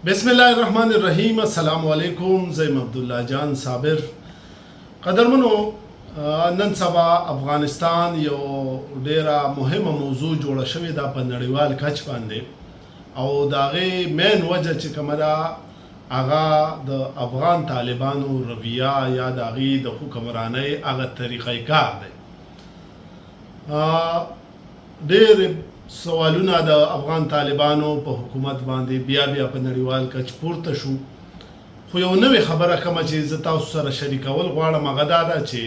بسم الله الرحمن الرحیم. السلام علیکم. زیم عبدالله جان صابر. قدرمنو، نن سبا افغانستان یو ډیره مهمه موضوع جوړه شوې ده په نړیوال کچ باندې، او د هغې مین وجه چې کومه ده هغه د افغان طالبانو رویه یا د هغې د حکمرانۍ هغه طریقه کار دی. ډېر سوالونه د افغان طالبانو په حکومت باندې بیا په نړیوال کچ پورته شو، خو یو نوې خبره کومه چې زه تاسو سره شریکول غواړم هغه دا ده چې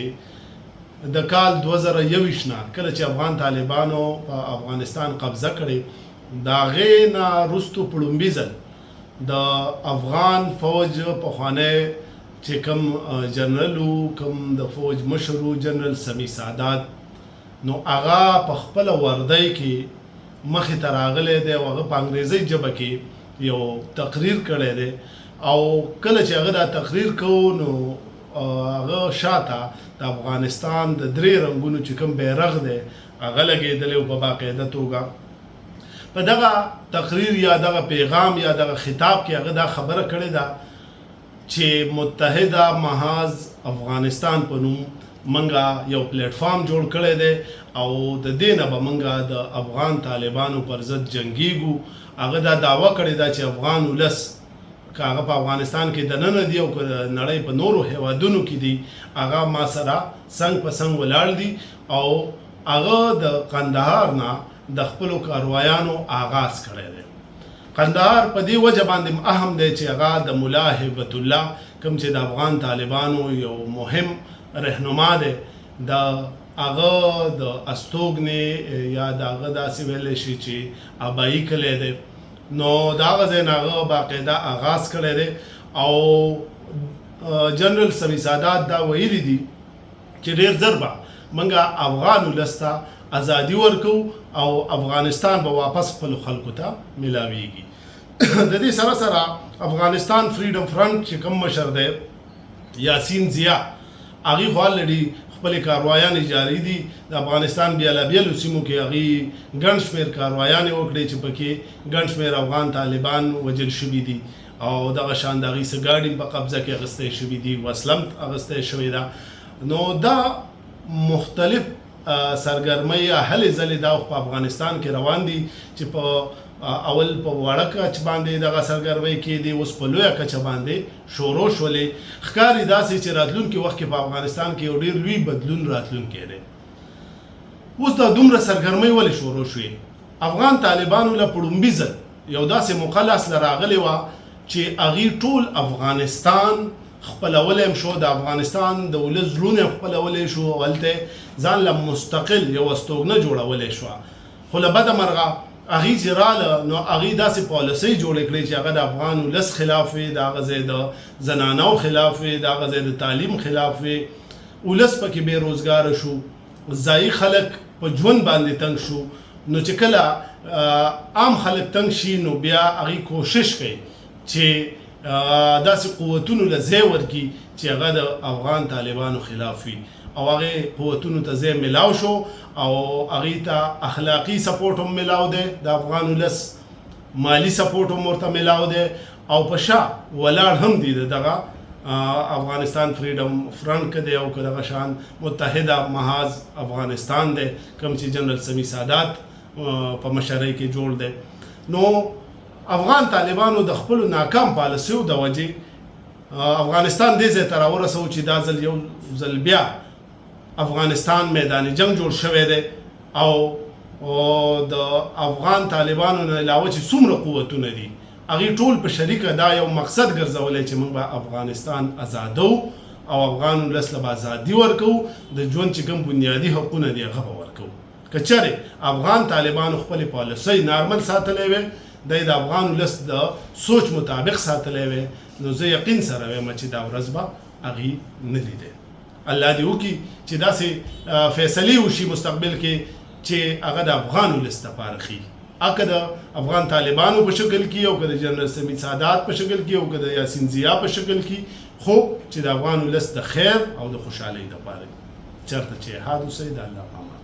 د کال 2021 نه کله چې افغان طالبانو په افغانستان قبضه کړې، د هغې نه وروستو په لومړي ځل د افغان فوج پخوانی چې کوم جنرال و، کوم د فوج مشر و جنرال سمیع سادات، نو هغه په خپله وردی کې مخې ته راغلی دی او هغه په انګریزۍ ژبه کې یو تقریر کړی دی، او کله چې هغه دا تقریر کوو نو هغه شاته د افغانستان د 3 رنګونو چې کوم بیرغ دی هغه لګېدلی و په باقاعده توګه. په دغه تقریر یا دغه پیغام یا دغه خطاب کې هغه دا خبره کړې ده چې متحده محاذ افغانستان په نوم منګه یو پلیټ فارم جوړ کړی دی او د دې نه به منګه د افغان طالبانو پر ضد جنګیږو. هغه دا دعوه کړې ده چې افغان ولس که هغه په افغانستان کې دننه دی او که د نړۍ په نورو هیوادونو کې دي هغه ما سره څنګ په څنګ ولاړ دي، او هغه د قندهار نه د خپلو کاروایانو آغاز کړی دی. قندهار په دې وجه باندې اهم دی چې هغه د ملا هیبت الله کوم چې د افغان طالبانو یو مهم رهنما دی، د هغه د استوګنې یا د هغه داسې ویلی شي چې ابایي کلی دی، نو د هغه ځای نه هغه باقاعده آغاز کړی دی. او جنرال سمیع سادات دا ویلي دي چې ډېر ژر به موږ افغان ولس ته ازادي ورکوو او افغانستان به واپس خپلو خلکو ته میلاویږي. د دې سره سره افغانستان فریډم فرنټ چې کوم مشر دی یاسین ضیا، هغې خو الریډي خپلې کاروایانې جاري دي. د افغانستان بیلابیلو سیمو کې هغې ګڼ شمېر کاروایانې وکړې چې پکې ګڼ شمېر افغان طالبان وژل شوي دي، او دغه شان د هغې څه ګاډي په قبضه کې اخیستی شوي دي، وسله هم اخیستی شوې ده. نو دا مختلف سرګرمۍ یا هلې ځلې دا په افغانستان کې روان دي چې په اول په وړه کچ باندې دغه سرګرمۍ کېدې، اوس په لویه کچه باندې شروع شولې. ښکاري داسې چې راتلونکي وخت کې په افغانستان کې یو ډېر لوی بدلون راتلونکی دی. اوس دا دومره سرګرمۍ ولې شروع شوې؟ افغان طالبانو له په لومړي ځل یو داسې موقع لاسته راغلې وه چې هغې ټول افغانستان خپلولی هم شو، د افغانستان د ولس زړونه هم خپلولی شو، او هلته ځان له مستقل یو استوګنه جوړولی شوه. خو له بده مرغه هغې چې راله نو هغې داسې پالیسۍ جوړې کړې چې هغه د افغان ولس خلاف وي، د هغه ځای د زنانو خلاف وي، د هغه ځای د تعلیم خلاف وي. ولس پکې بې روزګاره شو، ځایي خلک په ژوند باندې تنګ شو. نو چې کله عام خلک تنګ شي نو بیا هغې کوشش کوي چې داسې قوتونو له ځای ورکړي چې هغه د افغان طالبانو خلاف وي، او هغې قوتونو ته ځای ملاو شو، او هغې ته اخلاقي سپورټ هم ملاو دی، د افغان ولس مالی سپورټ هم ورته ملاو دی، او په شا ولاړ هم دي د دغه افغانستان فریډم فرنټ که دی او که دغه شان متحده محاذ افغانستان دی کوم چې جنرال سمیع سادات په مشرۍ کې جوړ دی. نو افغان طالبانو د خپلو ناکام پالیسیو د وجې افغانستان دې ځای ته راورسوو چې دا ځل یو ځل بیا افغانستان میدان جنگ جوړ شوی دی، او د افغان طالبانو نه علاوه چې څومره قوتونه دي هغې ټول په شریکه دا یو مقصد ګرځولی چې موږ به افغانستان ازادو او افغان ولس له به ازادي ورکوو، د ژوند چې کوم بنیادي حقونه دي هغه به ورکوو. که چېرې افغان طالبانو خپلې پالیسۍ نارمل ساتلی وی، دی د افغان ولس د سوچ مطابق ساتلی وی، نو زه یقین سره وایم چې دا ورځ به هغې نه لیدی. الله دې وکړي چې داسې فیصلې وشي مستقبل کې چې هغه د افغان ولس دپاره ښي، که د افغان طالبانو په شکل کې او که د جنرال سمیع سادات په شکل کې او که د یاسین ضیا په شکل کې، خو چې د افغان ولس د خیر او د خوشحالۍ دپاره چېرته چې احاد اوسئ. د الله په امان.